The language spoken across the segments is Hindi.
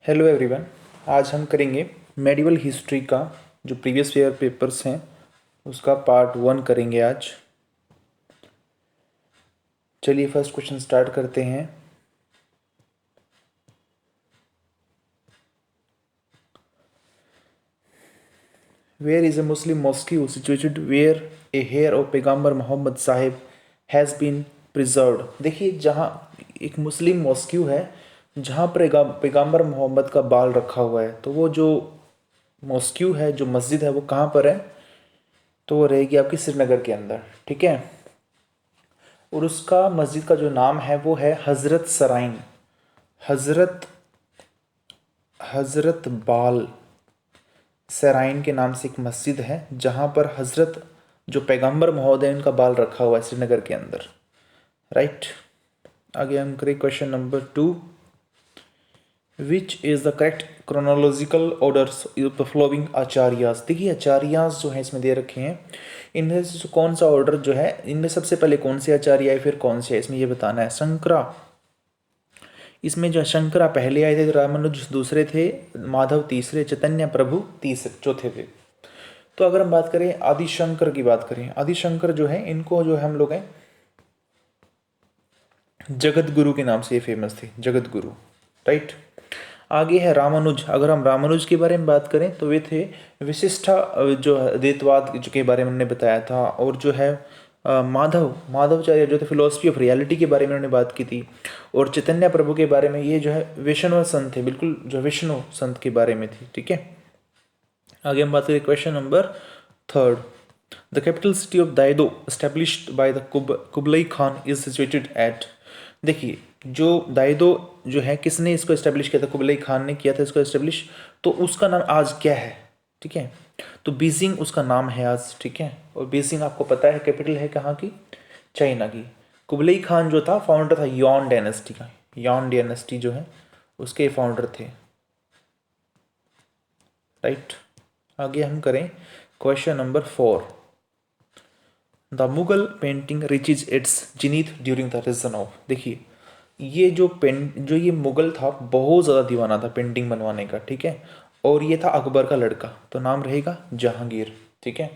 Hello everyone. आज हम करेंगे मेडिवल हिस्ट्री का जो प्रीवियस ईयर पेपर्स हैं उसका पार्ट 1 करेंगे आज। चलिए फर्स्ट क्वेश्चन स्टार्ट करते हैं। Where is a Muslim mosque situated where a hair of पैगम्बर Mohammad Sahib has been preserved. देखिए, जहाँ एक मुस्लिम मॉस्क्यू है जहाँ पर पैगम्बर मोहम्मद का बाल रखा हुआ है, तो वो जो मॉस्क्यू है, जो मस्जिद है, वो कहाँ पर है? तो वो रहेगी आपकी श्रीनगर के अंदर। ठीक है। और उसका मस्जिद का जो नाम है वो है हज़रत सराइन, हज़रत हज़रत बाल सराइन के नाम से एक मस्जिद है जहाँ पर हज़रत जो पैगंबर महोदय उनका बाल रखा हुआ है श्रीनगर के अंदर। राइट। आगे हम करें question number 2। Which is the correct chronological orders of the following acharyas. देखिए, आचार्यास जो है इसमें दे रखे हैं, इनमें से कौन सा ऑर्डर जो है, इनमें सबसे पहले कौन से आचार्य आए फिर कौन से, इसमें ये बताना है। शंकरा, इसमें जो शंकरा पहले आए थे, रामानुज दूसरे थे, माधव तीसरे, चैतन्य प्रभु तीसरे चौथे थे। तो अगर हम बात करें आदिशंकर की बात करें, आदिशंकर जो है इनको जो है हम लोग हैं जगत गुरु के नाम से ये फेमस थे, जगत गुरु। राइट। आगे है रामानुज। अगर हम रामानुज के बारे में बात करें तो वे थे विशिष्टा जो अद्वैतवाद के बारे में उन्होंने बताया था। और जो है माधवाचार्य जो थे फिलोसफी ऑफ रियलिटी के बारे में उन्होंने बात की थी। और चैतन्य प्रभु के बारे में, ये जो है वैष्णव संत थे, बिल्कुल जो वैष्णव संत के बारे में थी। ठीक है। आगे हम बात करें question number 3। The capital city of Daidu established by the Kublai Khan is situated at. देखिए, जो दायदो जो है किसने इसको एस्टेब्लिश किया था? कुबलई खान ने किया था इसको एस्टेब्लिश। तो उसका नाम आज क्या है? ठीक है, तो बीजिंग उसका नाम है आज। ठीक है। और बीजिंग आपको पता है कैपिटल है कहाँ की? चाइना की। कुबलई खान जो था फाउंडर था यॉन डायनेस्टी का, यॉन डायनेस्टी जो है उसके फाउंडर थे। राइट। आगे हम करें question number 4। The Mughal painting reaches its zenith during the reign of. देखिए, ये जो ये मुगल था बहुत ज़्यादा दीवाना था पेंटिंग बनवाने का। ठीक है। और ये था अकबर का लड़का, तो नाम रहेगा जहांगीर। ठीक है।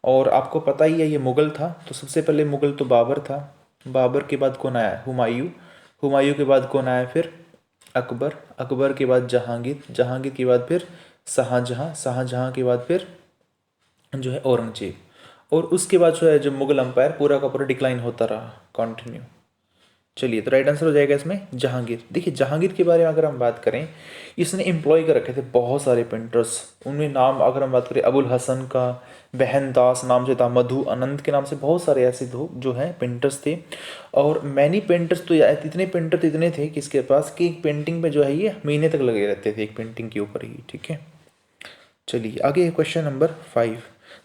और आपको पता ही है ये मुगल था, तो सबसे पहले मुगल तो बाबर था। बाबर के बाद कौन आया? हुमायूं। हुमायूं के बाद कौन आया फिर? अकबर। अकबर के बाद जहांगीर। जहांगीर के बाद फिर शाहजहां। शाहजहां के बाद फिर जो है औरंगजेब। और उसके बाद जो है जब मुगल अंपायर पूरा का पूरा डिक्लाइन होता रहा, कंटिन्यू। चलिए, तो राइट आंसर हो जाएगा इसमें जहांगीर। देखिए, जहांगीर के बारे में अगर हम बात करें, इसने एम्प्लॉय कर रखे थे बहुत सारे पेंटर्स। उनमें नाम अगर हम बात करें अबुल हसन का, बहन दास नाम से था, मधु अनंत के नाम से बहुत सारे ऐसे दो जो हैं पेंटर्स थे। और मैनी पेंटर्स तो इतने पेंटर तो इतने थे कि इसके पास कि एक पेंटिंग पे जो है ये महीने तक लगे रहते थे, एक पेंटिंग के ऊपर ही। ठीक है। चलिए आगे question number 5।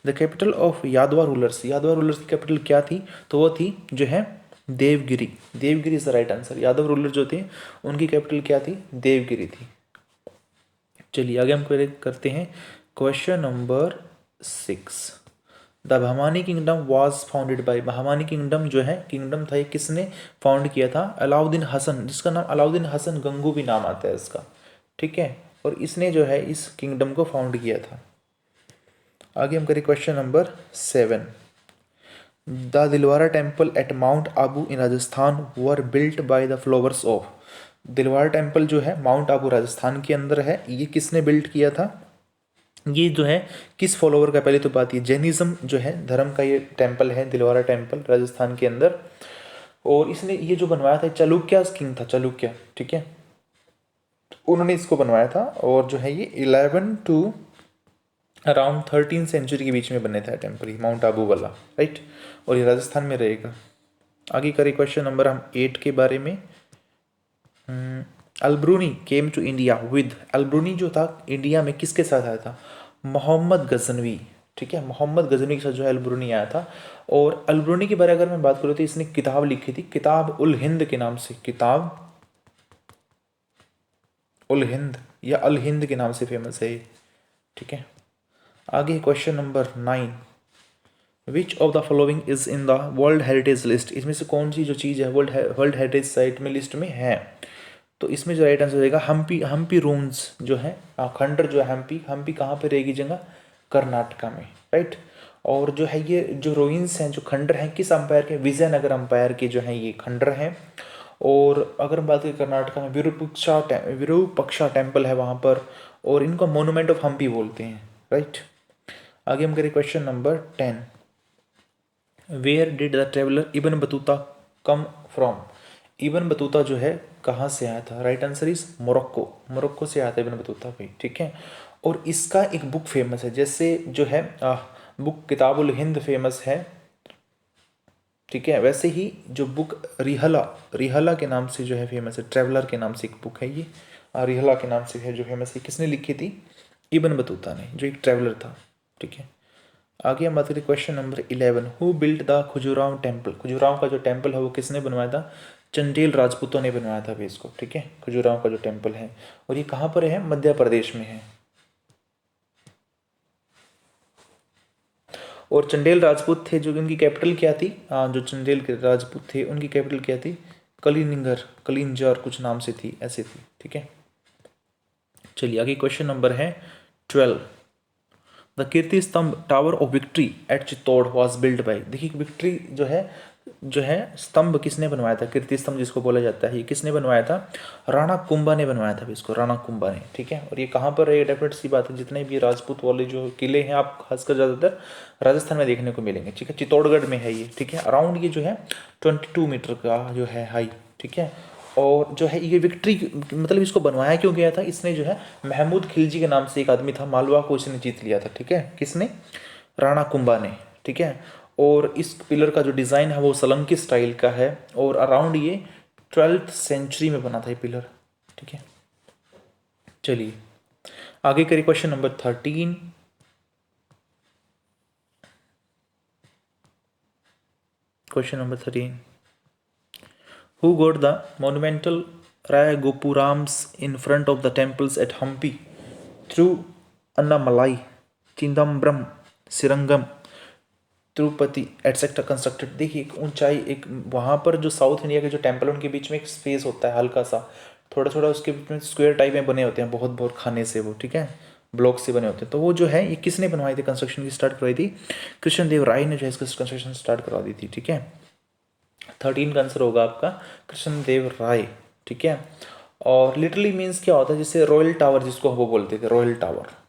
The capital of Yadava rulers. Yadava rulers की कैपिटल क्या थी? तो वो थी जो है Devagiri. Devagiri is the right answer. Yadav ruler जो थे उनकी कैपिटल क्या थी? देवगिरी थी। चलिए आगे हम करते हैं question number 6। The Bahmani kingdom was founded by. Bahmani kingdom जो है किंगडम था, ये किसने फाउंड किया था? अलाउद्दीन हसन, जिसका नाम अलाउद्दीन हसन गंगू भी नाम आता है इसका। ठीक है। और इसने जो है इस किंगडम को फाउंड किया था। आगे हम करें question number 7। The Dilwara temple at mount Abu in Rajasthan were built by the flowers of. Dilwara temple जो है माउंट आबू राजस्थान के अंदर है, ये किसने बिल्ट किया था? ये जो है किस फॉलोवर का? पहले तो बात, ये जैनिज्म जो है धर्म का ये टेम्पल है, दिलवारा टेम्पल राजस्थान के अंदर। और इसने ये जो बनवाया था चालुक्य किंग था, चालुक्य। ठीक है। उन्होंने इसको बनवाया था। और जो है ये 11 टू अराउंड 13 सेंचुरी के बीच में बने था टेम्पल, माउंट आबू वाला। राइट। और ये राजस्थान में रहेगा। आगे करें क्वेश्चन नंबर हम 8 के बारे में। अल्ब्रूनी केम टू इंडिया विद। अल्ब्रूनी जो था इंडिया में किसके साथ आया था? मोहम्मद गजनवी। ठीक है। मोहम्मद गजनवी के साथ जो है अल्ब्रूनी आया था। और अल्ब्रूनी के बारे में अगर मैं बात करूँ तो इसने किताब लिखी थी, किताब उल हिंद के नाम से, किताब उल हिंद या अल हिंद के नाम से फेमस है ये। ठीक है। आगे question number 9। Which of the following is in the world heritage list. इसमें से कौन सी जो चीज़ है वर्ल्ड हेरिटेज साइट में लिस्ट में है? तो इसमें जो राइट आंसर हो जाएगा हम्पी। हम्पी रून्स जो है खंडर जो है हम्पी, हम्पी कहाँ पे रहेगी जगह? कर्नाटका में, राइट। और जो है ये जो रूइंस हैं, जो खंडर हैं, किस अंपायर के? विजयनगर अंपायर के जो हैं ये खंडर हैं। और अगर हम बात करें कर्नाटका में विरूपक्षा टेम्पल है वहाँ पर, और इनको मोनूमेंट ऑफ हम्पी बोलते हैं, राइट। आगे हम करें question number 10। Where did the traveller Ibn Battuta come from? Ibn Battuta जो है कहाँ से आया था? Right answer is Morocco. Morocco से आया था इब्न बतूता भाई, ठीक है। और इसका एक बुक फेमस है, जैसे जो है बुक किताबुल हिंद फेमस है, ठीक है, वैसे ही जो बुक रिहला, रिहला के नाम से जो है फेमस है, ट्रेवलर के नाम से एक बुक है ये, रिहला के नाम से है जो फेमस है। किसने लिखी थी? इब्न बतूता ने, जो एक ट्रेवलर था, ठीक है। आगे हम बात करें question number 11। Who built the Khajuraho temple? Khajuraho का जो टेम्पल है वो किसने बनवाया था? चंदेल राजपूतों ने बनवाया था भी इसको, ठीक है। खजुराहो का जो टेम्पल है, और ये कहाँ पर है? मध्य प्रदेश में है। और चंदेल राजपूत थे जो, उनकी कैपिटल क्या थी? जो चंदेल के राजपूत थे उनकी कैपिटल क्या थी? कलिंजर कुछ नाम से थी, ऐसे थी, ठीक है। चलिए आगे क्वेश्चन नंबर है 12। द कीर्ति स्तंभ tower of victory at Chittor was build by? देखिए विक्ट्री जो है स्तंभ किसने बनवाया था? कीर्ति स्तंभ जिसको बोला जाता है, ये किसने बनवाया था? राणा कुंभा ने बनवाया था इसको, राणा कुंभा ने, ठीक है। और ये कहाँ पर है? डेफिनेट सी बात है, जितने भी राजपूत वाले जो किले हैं आप खासकर ज़्यादातर राजस्थान में देखने को मिलेंगे, ठीक है। चित्तौड़गढ़ में है ये, ठीक है। अराउंड ये जो है 22 मीटर का जो है हाई, ठीक है। और जो है ये विक्ट्री मतलब इसको बनवाया क्यों गया था? इसने जो है महमूद खिलजी के नाम से एक आदमी था, मालवा को इसने जीत लिया था, ठीक है। किसने? राणा कुंभा ने, ठीक है। और इस पिलर का जो डिज़ाइन है वो सोलंकी स्टाइल का है, और अराउंड ये 12th सेंचुरी में बना था ये पिलर, ठीक है। चलिए आगे करिए question number 13। Question number 13। Who got the monumental Rayagopurams in front of the temples at Hampi through Annamalai, Chindambram, Srirangam, Tirupati etcetera constructed? देखिए एक ऊंचाई, एक वहाँ पर जो साउथ इंडिया के जो टेम्पल उनके बीच में एक स्पेस होता है हल्का सा, थोड़ा थोड़ा उसके बीच में स्क्वायर टाइप में बने होते हैं, बहुत बहुत खाने से वो, ठीक है, ब्लॉक से बने होते हैं। तो वो जो है ये किसने बनवाई थी? कंस्ट्रक्शन की स्टार्ट करवाई थी कृष्णदेव राय ने, जो है इसका कंस्ट्रक्शन स्टार्ट करवा दी थी, ठीक है। 13 का आंसर होगा आपका कृष्णदेव राय, ठीक है। और लिटरली मीन्स क्या होता है? जैसे रॉयल टावर जिसको वो बोलते थे, रॉयल टावर,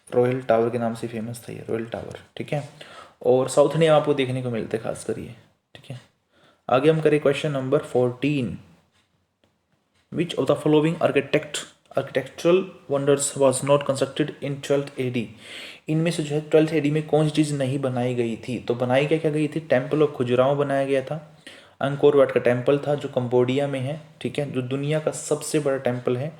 रॉयल टावर के नाम से फेमस था ये रॉयल टावर, ठीक है। और साउथ इंडिया में आपको देखने को मिलते हैं खास कर ये, ठीक है। आगे हम करें question number 14। Which of the following architectural wonders was not constructed in 12th AD? इनमें से जो है 12th AD में कौन सी चीज़ नहीं बनाई गई थी? तो बनाई क्या गई थी? टेम्पल ऑफ खजुराहो बनाया गया था, अंकोर वाट का टेम्पल था जो कंबोडिया में है, ठीक है, जो दुनिया का सबसे बड़ा टेम्पल है,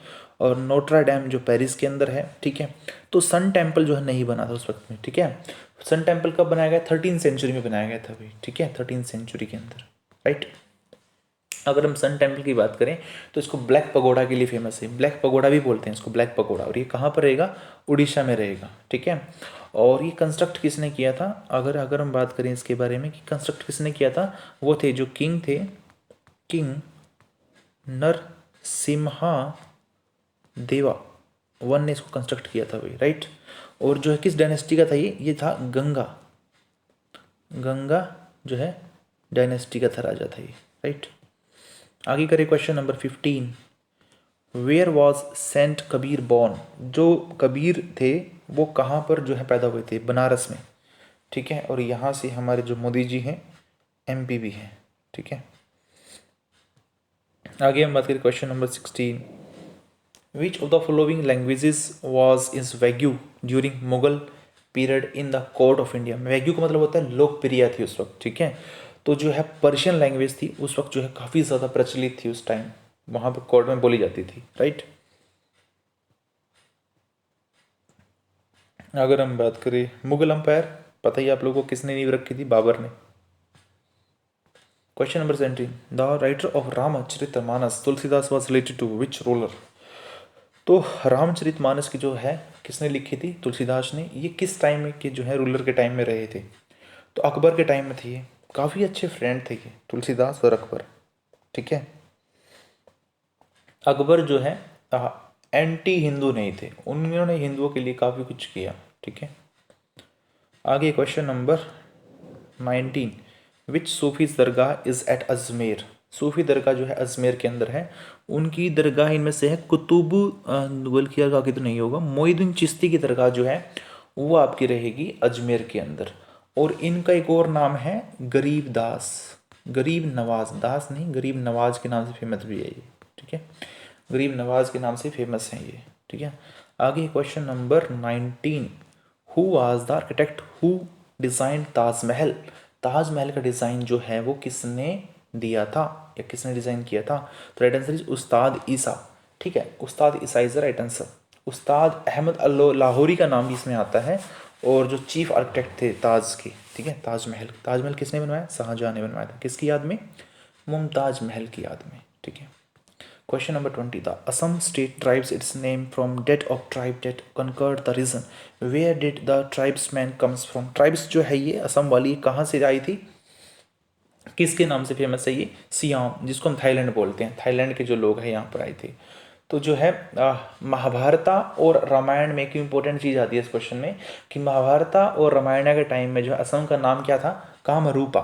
और नोट्रा डैम जो पेरिस के अंदर है, ठीक है। तो सन टेम्पल जो है नहीं बना था उस वक्त में, ठीक है। सन टेम्पल कब बनाया गया? 13th सेंचुरी में बनाया गया था भाई, ठीक है, 13th सेंचुरी के अंदर, राइट। अगर हम सन टेम्पल की बात करें तो इसको ब्लैक पगोडा के लिए फेमस है, ब्लैक पगोडा भी बोलते हैं इसको, ब्लैक पगोडा। और ये कहाँ पर रहेगा? उड़ीसा में रहेगा, ठीक है। और ये कंस्ट्रक्ट किसने किया था? अगर अगर हम बात करें इसके बारे में कि कंस्ट्रक्ट किसने किया था, वो थे जो किंग थे, किंग नरसिम्हा देवा वन ने इसको कंस्ट्रक्ट किया था भाई, राइट। और जो है किस डायनेस्टी का था ये था गंगा, गंगा जो है डायनेस्टी का था, राजा था ये, राइट। आगे करें question number 15। Where was saint Kabir born? जो कबीर थे वो कहाँ पर जो है पैदा हुए थे? बनारस में, ठीक है। और यहाँ से हमारे जो मोदी जी हैं MP भी हैं, ठीक है। आगे हम बात करें question number 16। Which of the following languages was is wagyu during Mughal period in the court of India? Wagyu का मतलब होता है लोकप्रिय थी उस वक्त, ठीक है। तो जो है पर्शियन लैंग्वेज थी उस वक्त, जो है काफ़ी ज़्यादा प्रचलित थी उस टाइम, वहाँ पर कोर्ट में बोली जाती थी, राइट। अगर हम बात करें मुगल अंपायर, पता ही आप लोगों को किसने नींव रखी थी? बाबर ने। Question number 17। The writer of Ramcharitmanas Tulsidas was related to which ruler? तो रामचरितमानस की जो है किसने लिखी थी? तुलसीदास ने। ये किस टाइम में के जो है रूलर के टाइम में रहे थे? तो अकबर के टाइम में थे ये। काफ़ी अच्छे फ्रेंड थे ये तुलसीदास और अकबर, ठीक है। अकबर जो है एंटी हिंदू नहीं थे, उन्होंने हिंदुओं के लिए काफ़ी कुछ किया। ठीक है, आगे question number 19, which Sufi's dargah is at Ajmer. सूफी दरगाह जो है अजमेर के अंदर है, उनकी दरगाह इनमें से है कुतुब गोल की दरगाह की तो नहीं होगा, मोइनुद्दीन चिश्ती की दरगाह जो है वो आपकी रहेगी अजमेर के अंदर। और इनका एक और नाम है गरीब दास, गरीब नवाज, दास नहीं गरीब नवाज के नाम से फेमस भी है ये। ठीक है, गरीब नवाज के नाम से फेमस हैं ये। ठीक है, आगे question number 19, who was the architect who design Taj Mahal. Taj Mahal का डिज़ाइन जो है वो किसने दिया था या किसने डिज़ाइन किया था? तो राइट आंसर इज उस्ताद ईसा। ठीक है, उस्ताद ईसा इज द राइट आंसर। उस्ताद अहमद लाहौरी का नाम भी इसमें आता है, और जो चीफ आर्किटेक्ट थे ताज के। ठीक है, ताजमहल, ताजमहल किसने बनवाया? शाहजहां ने बनवाया था। किसकी याद में? मुमताज महल की याद में। ठीक है, question number 20, the Assam state drives its name from that of tribe that conquered the region, where did the tribesman comes from. Tribes जो है ये असम वाली कहाँ से आई थी, किसके नाम से फेमस है ये? सियाम, जिसको हम थाईलैंड बोलते हैं, थाईलैंड के जो लोग हैं यहाँ पर आए थे। तो जो है महाभारता और रामायण में एक इंपॉर्टेंट चीज़ आती है इस क्वेश्चन में, कि महाभारता और रामायण के टाइम में जो असम का नाम क्या था? कामरूपा।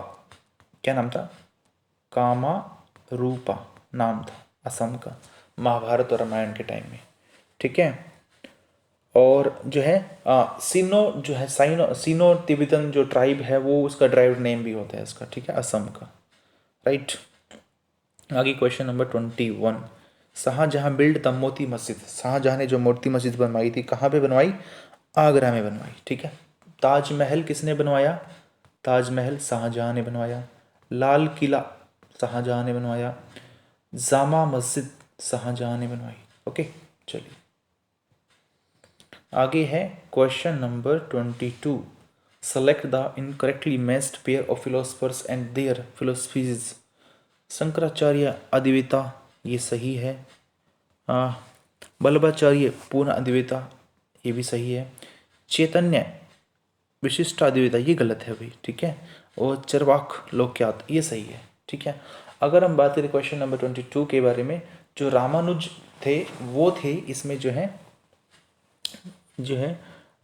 क्या नाम था? कामारूपा नाम था असम का, महाभारत और रामायण के टाइम में। ठीक है, और जो है सीनो जो है सीनो तिब्बतन जो ट्राइब है वो उसका ड्राइव नेम भी होता है इसका। ठीक है, असम का। राइट, आगे question number 21, Shah Jahan build the Moti Masjid. Shahjahan ने जो मोती मस्जिद बनवाई थी कहाँ पे बनवाई? आगरा में बनवाई। ठीक है, ताजमहल किसने बनवाया? ताजमहल शाहजहां ने बनवाया। लाल किला शाहजहां ने बनवाया। जामा मस्जिद शाहजहां ने बनवाई। ओके, चलिए आगे है question number 22, select the incorrectly matched pair of philosophers and their philosophies. Shankaracharya Advaita ये सही है। वल्लभाचार्य पूर्ण अद्वैता ये भी सही है। चैतन्य विशिष्ट अद्वैता ये गलत है भाई। ठीक है, और चरवाक लोकयात ये सही है। ठीक है, अगर हम बात करें क्वेश्चन नंबर 22 के बारे में, जो रामानुज थे वो थे इसमें जो है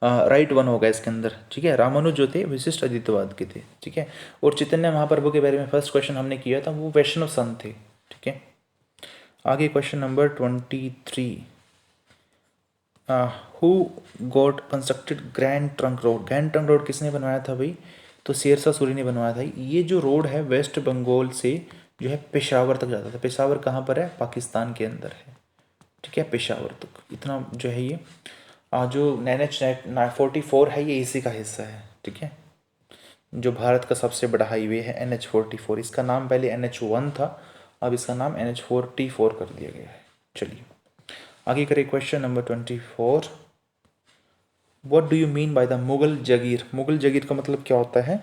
राइट वन होगा इसके अंदर। ठीक है, रामानुज जो थे विशिष्ट अद्वैतवाद के थे। ठीक है, और चैतन्य महाप्रभु के बारे में फर्स्ट क्वेश्चन हमने किया था, वो वैष्णव संत थे। ठीक है, आगे question number 23, who got constructed grand trunk road. Grand trunk road किसने बनवाया था भाई? तो शेरशाह सूरी ने बनवाया था। ये जो रोड है वेस्ट बंगाल से जो है पेशावर तक जाता था। पेशावर कहाँ पर है? पाकिस्तान के अंदर है। ठीक है, पेशावर तक इतना जो है ये जो NH-44 है ये इसी का हिस्सा है। ठीक है, जो भारत का सबसे बड़ा हाईवे है NH-44, इसका नाम पहले NH-1 था, अब इसका नाम NH-44 कर दिया गया है। चलिए आगे करें question number 24, what do you mean by the Mughal jagir. Mughal jagir का मतलब क्या होता है?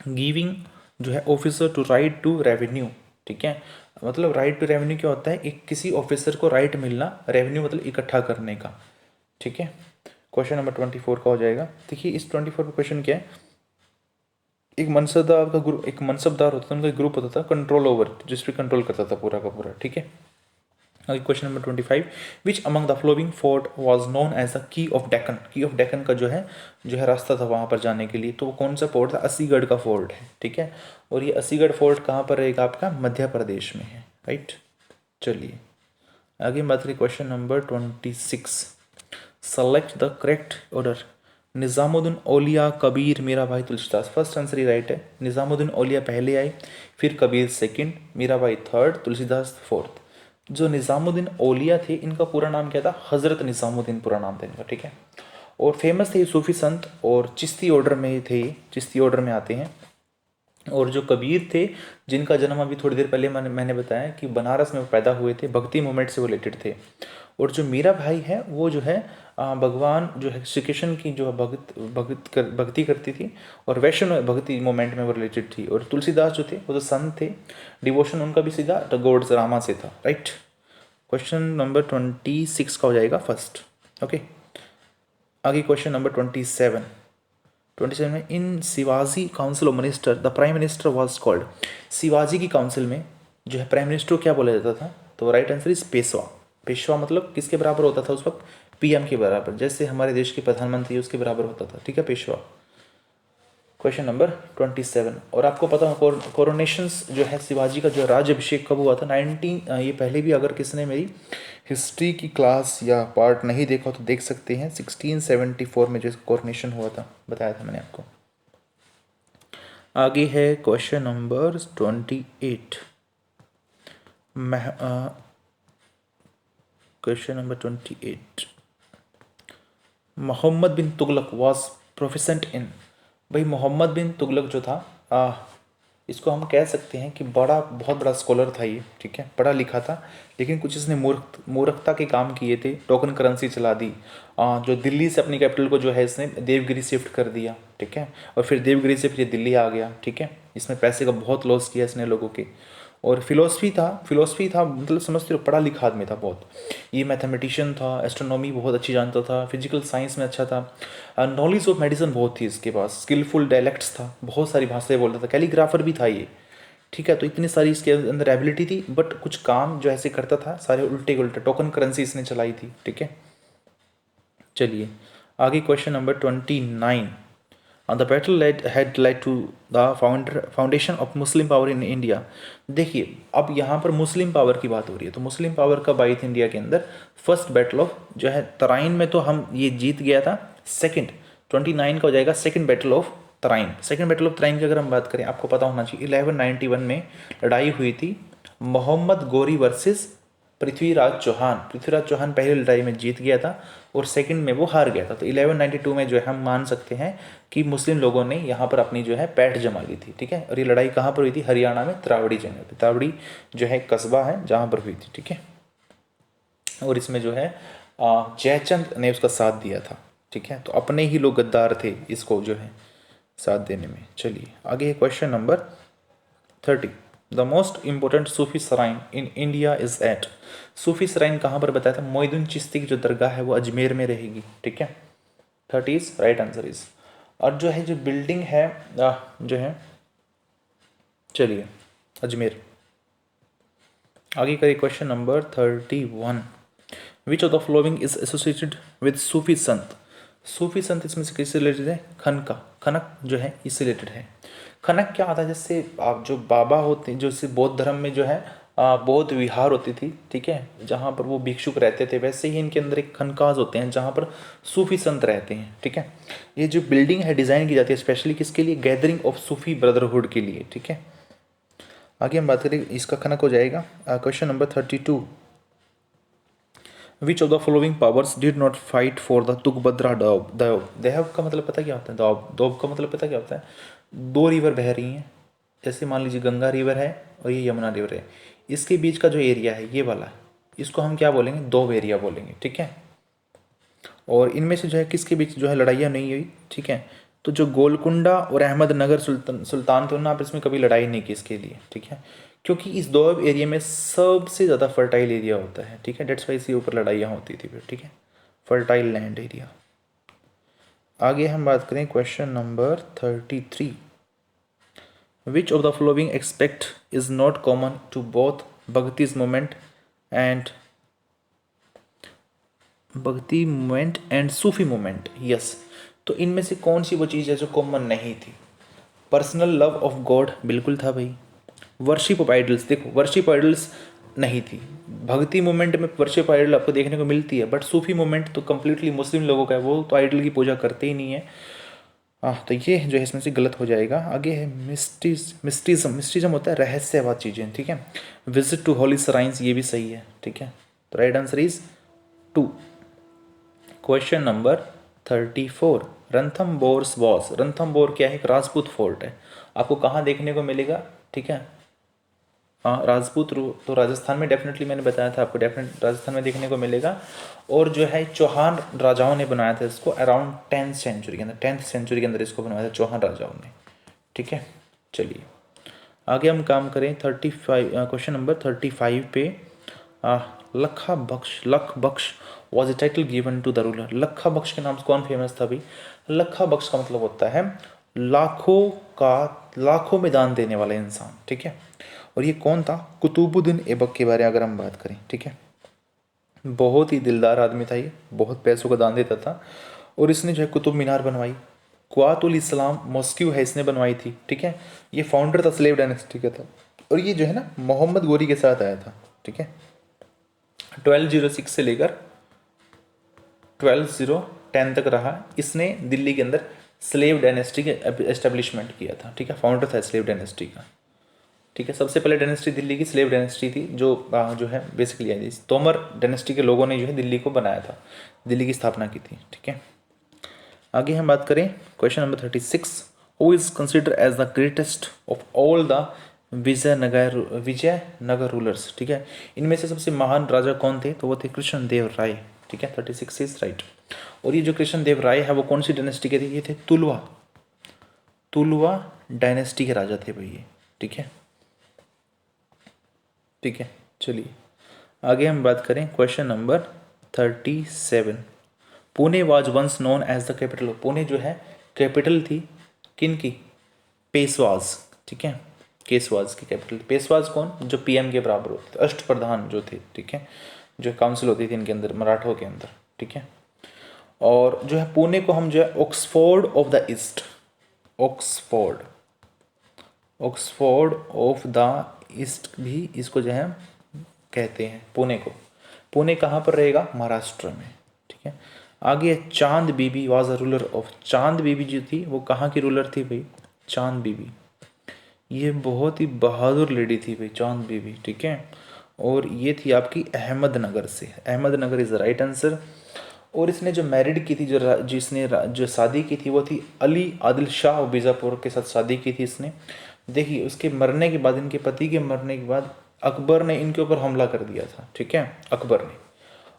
गिविंग जो है officer to right to revenue. ठीक है, मतलब राइट टू रेवेन्यू क्या होता है? एक किसी ऑफिसर को राइट मिलना, रेवेन्यू मतलब इकट्ठा करने का। ठीक है, क्वेश्चन नंबर 24 का हो जाएगा। देखिए इस 24 का क्वेश्चन क्या है, एक मनसबदार का ग्रुप, एक मनसबदार होता था, उनका एक ग्रुप होता था कंट्रोल ओवर, जिस पे कंट्रोल करता था पूरा का पूरा। ठीक है, आगे question number 25, which among the following fort was known as the key of Deccan. Key of Deccan का जो है रास्ता था वहाँ पर जाने के लिए, तो वो कौन सा फोर्ट था? अस्सीगढ़ का फोर्ट है। ठीक है, और ये अस्सीगढ़ फोर्ट कहाँ पर रहेगा? आपका मध्य प्रदेश में है। राइट, चलिए आगे बात करें question number 26, select the correct order. Nizamuddin Auliya, Kabir, Mirabai, Tulsidas. First answer he right है। निज़ामुद्दीन औलिया पहले आए, फिर Kabir second, Mirabai third, Tulsidas fourth. जो निज़ामुद्दीन औलिया थे इनका पूरा नाम क्या था? हज़रत निज़ामुद्दीन पूरा नाम था इनका। ठीक है, और फेमस थे सूफी संत, और चिश्ती ऑर्डर में थे, चिश्ती ऑर्डर में आते हैं। और जो कबीर थे जिनका जन्म अभी थोड़ी देर पहले मैंने बताया कि बनारस में वो पैदा हुए थे, भक्ति मूवमेंट से वो रिलेटेड थे। और जो मीरा भाई है वो जो है भगवान जो है श्री कृष्ण की जो भक्ति करती थी, और वैष्णव भक्ति मूवमेंट में वो रिलेटेड थी। और तुलसीदास जो थे वो तो संत थे, डिवोशन उनका भी सीधा गॉड रामा से था। राइट, क्वेश्चन नंबर 26 का हो जाएगा फर्स्ट। ओके, आगे क्वेश्चन नंबर 27 में, in Shivaji council of minister the prime minister was called. Shivaji की काउंसिल में जो है प्राइम मिनिस्टर क्या बोला जाता था? तो right answer is Peshwa. Peshwa मतलब किसके बराबर होता था उस वक्त? पीएम के बराबर, जैसे हमारे देश के प्रधानमंत्री उसके बराबर होता था, ठीक है, पेशवा। क्वेश्चन नंबर 27, और आपको पता हो कोरोनेशंस जो है शिवाजी का जो राज्यभिषेक कब हुआ था? 19 ये पहले भी अगर किसने मेरी हिस्ट्री की क्लास या पार्ट नहीं देखा तो देख सकते हैं, 1674 में जो कोरोनेशन हुआ था, बताया था मैंने आपको। आगे है question number 28। Question number 28, Mohammad bin Tughlaq was proficient in. भाई मोहम्मद बिन तुगलक जो था, इसको हम कह सकते हैं कि बहुत बड़ा स्कॉलर था ये, ठीक है, पढ़ा लिखा था, लेकिन कुछ इसने मूर्खता के काम किए थे। टोकन करेंसी चला दी, जो दिल्ली से अपनी कैपिटल को जो है इसने देवगिरी शिफ्ट कर दिया, ठीक है, और फिर देवगिरी से फिर ये दिल्ली आ गया, ठीक है। इसमें पैसे का बहुत लॉस किया इसने लोगों के। और फिलोसफी था मतलब समझते हो, पढ़ा लिखा आदमी था बहुत ये, मैथमेटिशियन था, एस्ट्रोनॉमी बहुत अच्छी जानता था, फिजिकल साइंस में अच्छा था, नॉलेज ऑफ मेडिसिन बहुत थी इसके पास, स्किलफुल डायलेक्ट्स था, बहुत सारी भाषाएं बोलता था, कैलीग्राफर भी था ये, ठीक है। तो इतनी सारी इसके अंदर एबिलिटी थी, बट कुछ काम जो ऐसे करता था सारे उल्टे उल्टे, टोकन करेंसी इसने चलाई थी, ठीक है। चलिए आगे question number 29, the battle had led to the foundation of Muslim power in India. देखिए अब यहाँ पर मुस्लिम पावर की बात हो रही है, तो मुस्लिम पावर कब आई थी इंडिया के अंदर? फर्स्ट बैटल ऑफ जो है तराइन में तो हम ये जीत गया था। सेकंड 29 का हो जाएगा second battle of Tarain. Second battle of Tarain की अगर हम बात करें, आपको पता होना चाहिए 1191 में लड़ाई हुई थी, मोहम्मद गोरी वर्सेस पृथ्वीराज चौहान। पृथ्वीराज चौहान पहली लड़ाई में जीत गया था और सेकंड में वो हार गया था। तो 1192 में जो है हम मान सकते हैं कि मुस्लिम लोगों ने यहाँ पर अपनी जो है पैठ जमा ली थी, ठीक है। और ये लड़ाई कहाँ पर हुई थी? हरियाणा में त्रावड़ी जंग पे। त्रावड़ी जो है कस्बा है जहाँ पर हुई थी, ठीक है। और इसमें जो है जयचंद ने उसका साथ दिया था, ठीक है। तो अपने ही लोग गद्दार थे इसको जो है साथ देने में। चलिए आगे question number 30, the most important Sufi shrine in India is at. सूफी सराइन कहाँ पर बताया था? मोइनुद्दीन चिश्ती की जो दरगाह है वो अजमेर में रहेगी, ठीक है। 30 राइट आंसर इज। और जो है जो बिल्डिंग है जो है, चलिए अजमेर। आगे करिए question number 31, which of the following is associated with Sufi संत। सूफी संत इसमें से किससे रिलेटेड है? खनका, खनक जो है इससे रिलेटेड है। खनक क्या आता है? जैसे आप जो बाबा होते हैं, जो जैसे बौद्ध धर्म में जो है बौद्ध विहार होती थी, ठीक है, जहाँ पर वो भिक्षुक रहते थे, वैसे ही इनके अंदर एक खनकाज होते हैं जहाँ पर सूफी संत रहते हैं, ठीक है। ये जो बिल्डिंग है डिज़ाइन की जाती है स्पेशली किसके लिए? गैदरिंग ऑफ सूफी ब्रदरहुड के लिए, ठीक है। आगे हम बात करें, इसका खनक हो जाएगा question number 32, which of the following powers did not fight for the Tungabhadra doab. दहब का मतलब पता क्या होता है? दौब, दौब का मतलब पता क्या होता है? दो रिवर बह रही हैं, जैसे मान लीजिए गंगा रिवर है और ये यमुना रिवर है, इसके बीच का जो एरिया है ये वाला, इसको हम क्या बोलेंगे? दौब एरिया बोलेंगे, ठीक है। और इनमें से जो है किसके बीच जो है लड़ाइयाँ नहीं हुई, ठीक है। तो जो गोलकुंडा और अहमदनगर सुल्तान थे ना, आप इसमें कभी लड़ाई नहीं की इसके लिए, ठीक है, क्योंकि इस दोब एरिया में सबसे ज़्यादा फर्टाइल एरिया होता है, ठीक है। डेट्स वाई इसके ऊपर लड़ाइयाँ होती थी फिर, ठीक है, फर्टाइल लैंड एरिया। आगे हम बात करें question number 33, which of the following aspect is not common to both bhaktis movement and Sufi movement. Yes, तो इनमें से कौन सी वो चीज़ है जो कॉमन नहीं थी? पर्सनल लव ऑफ गॉड बिल्कुल था भाई। वर्शिप ऑफ आइडल्स, देखो वर्शिप आइडल्स नहीं थी। भक्ति मूवमेंट में वर्शिप आइडल आपको देखने को मिलती है, बट सूफी मूवमेंट तो कम्प्लीटली मुस्लिम लोगों का है, वो तो आइडल की पूजा करते ही नहीं है। तो ये जो है इसमें से गलत हो जाएगा। आगे है मिस्टिज्म होता है रहस्यवाद चीज़ें, ठीक है। विजिट टू होली सराइंस, ये भी सही है, ठीक है। तो right answer is 2। Question number 34, Ranthambore's was. Ranthambore क्या है? एक राजपूत फोर्ट है। आपको कहाँ देखने को मिलेगा? ठीक है, हाँ राजपूत तो राजस्थान में डेफिनेटली मैंने बताया था आपको, डेफिनेट राजस्थान में देखने को मिलेगा। और जो है चौहान राजाओं ने बनाया था इसको अराउंड 10th सेंचुरी के अंदर, 10th सेंचुरी के अंदर इसको बनाया था चौहान राजाओं ने, ठीक है। चलिए आगे हम काम करें 35, क्वेश्चन नंबर 35 पे। Lakha Bakhsh was a title given to the ruler. Lakha Bakhsh के नाम से कौन फेमस था भाई? लखा बख्श का मतलब होता है लाखों में दान देने वाला इंसान, ठीक है। और ये कौन था? कुतुबुद्दीन ऐबक के बारे में अगर हम बात करें, ठीक है। बहुत ही दिलदार आदमी था ये, बहुत पैसों का दान देता था। और इसने जो है कुतुब मीनार बनवाई। कुआतुल इस्लाम मॉस्क्यू है इसने बनवाई थी, ठीक है। ये फाउंडर था स्लेव डायनेस्टी का था। और ये जो है ना मोहम्मद गोरी के साथ आया था, ठीक है। 1206 से लेकर 1210 तक रहा। इसने दिल्ली के अंदर स्लेव डायनेस्टी के एस्टेब्लिशमेंट किया था, ठीक है। फाउंडर था स्लेव डायनेस्टी का, ठीक है। सबसे पहले डायनेस्टी दिल्ली की स्लेव डायनेस्टी थी, जो है बेसिकली आई थी। तोमर डायनेस्टी के लोगों ने जो है दिल्ली को बनाया था, दिल्ली की स्थापना की थी, ठीक है। आगे हम बात करें question number 36, who is consider as the greatest of all the Vijayanagar rulers, ठीक है। इनमें से सबसे महान राजा कौन थे? तो वो थे कृष्णदेव राय, ठीक है। 36 इज राइट। और ये जो कृष्णदेव राय है वो कौन सी डायनेस्टी के थे? ये थे तुलवा डायनेस्टी के राजा थे भाई ये, ठीक है, ठीक है। चलिए आगे हम बात करें question number 37। Pune was once known as the capital. Pune जो है कैपिटल थी किन की? पेशवाज, ठीक है। केशवाज की कैपिटल। पेशवाज कौन? जो पीएम के बराबर होते थे, अष्टप्रधान जो थे, ठीक है, जो काउंसिल होती थी इनके अंदर, मराठों के अंदर, ठीक है। और जो है पुणे को हम जो है Oxford of the east, Oxford of the east भी इसको जो है कहते हैं पुणे को। पुणे कहाँ पर रहेगा? महाराष्ट्र में, ठीक है। आगे चांद बीबी वाज अ रूलर ऑफ। चांद बीबी जो थी वो कहाँ की रूलर थी भाई? चांद बीबी, ये बहुत ही बहादुर लेडी थी भाई चांद बीबी, ठीक है। और ये थी आपकी अहमदनगर से। Ahmednagar is the right answer. और इसने जो मैरिड की थी, जो शादी की थी वो थी अली आदिल शाह और बीजापुर के साथ शादी की थी इसने। देखिए उसके मरने के बाद, इनके पति के मरने के बाद अकबर ने इनके ऊपर हमला कर दिया था, ठीक है, अकबर ने।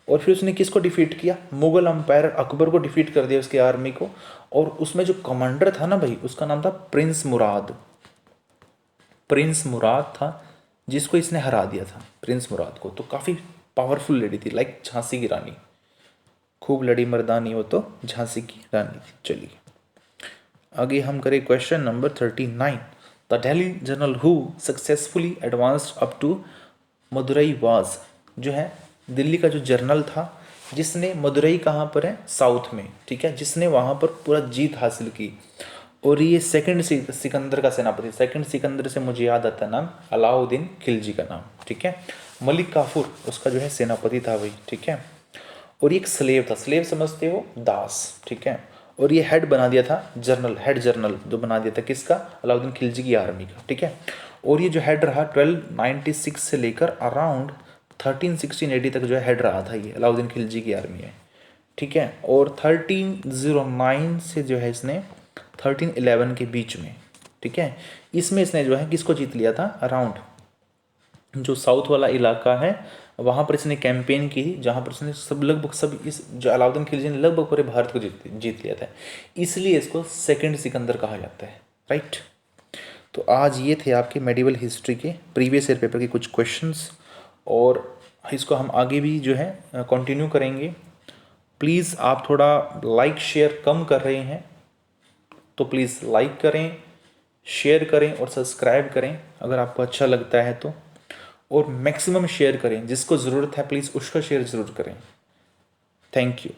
और फिर उसने किसको डिफीट किया? मुगल अंपायर अकबर को डिफीट कर दिया, उसकी आर्मी को। और उसमें जो कमांडर था ना भाई, उसका नाम था प्रिंस मुराद। प्रिंस मुराद था जिसको इसने हरा दिया था, प्रिंस मुराद को। तो काफ़ी पावरफुल लेडी थी, लाइक झांसी की रानी। खूब लड़ी मर्दानी, वो तो झांसी की रानी थी। चलिए आगे हम करें question number 39। The Delhi general who successfully advanced up to Madurai was. जो है दिल्ली का जो जर्नल था जिसने, मदुरई कहाँ पर है? साउथ में, ठीक है, जिसने वहाँ पर पूरा जीत हासिल की। और ये सेकंड सिकंदर का सेनापति। सेकंड सिकंदर से मुझे याद आता नाम अलाउद्दीन खिलजी का नाम, ठीक है। मलिक काफूर उसका जो है सेनापति था भाई, ठीक है। और ये एक स्लेव था, स्लेव समझते हो? दास, ठीक है। और ये हेड बना दिया था जनरल, हेड जनरल जो बना दिया था किसका? अलाउद्दीन खिलजी की आर्मी का, ठीक है। और ये जो हेड रहा 1296 से लेकर अराउंड 1316 AD तक जो है हेड रहा था ये अलाउद्दीन खिलजी की आर्मी है, ठीक है। और 1309 से जो है इसने 1311 के बीच में, ठीक है, इसमें इसने जो है किसको जीत लिया था? अराउंड जो साउथ वाला इलाका है वहाँ पर इसने कैंपेन की, जहाँ पर इसने लगभग सब इस जो अलाउद्दीन खिलजी ने लगभग पूरे भारत को जीत लिया था। इसलिए इसको सेकंड सिकंदर कहा जाता है, राइट। तो आज ये थे आपके मेडिवल हिस्ट्री के प्रीवियस ईयर पेपर के कुछ क्वेश्चंस, और इसको हम आगे भी जो है कंटिन्यू करेंगे। प्लीज़ आप थोड़ा लाइक शेयर कम कर रहे हैं, तो प्लीज़ लाइक करें, शेयर करें और सब्सक्राइब करें अगर आपको अच्छा लगता है तो। और मैक्सिमम शेयर करें, जिसको ज़रूरत है प्लीज़ उसका शेयर ज़रूर करें। Thank you.